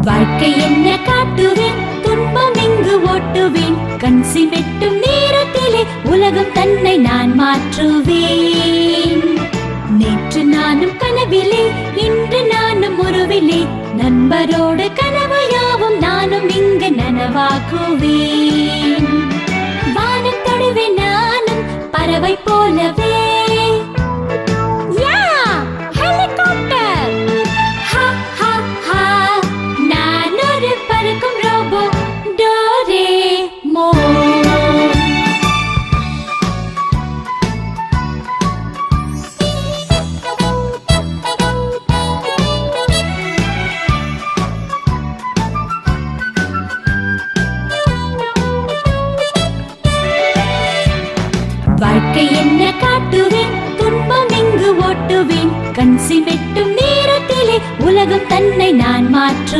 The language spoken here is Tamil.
வாழ்க்கை என்ன காட்டுவேன், துன்பம் இங்கு ஓட்டுவேன். கண் சிமிட்டும் நேரத்திலே உலகம் தன்னை நான் மாற்றுவேன். நேற்று நானும் கனவிலே, இன்று நானும் உருவிலே. நண்பரோடு கனவு யாவும் நானும் இங்கு நனவாக்குவேன். வானம் தொடுவேன் நானும் பறவை போலவே. வாழ்க்கை என்ன காட்டுவேன், துன்பம் இங்கு ஓட்டுவேன். கண் சிமிட்டும் நேரத்திலே உலகம் தன்னை நான் மாற்று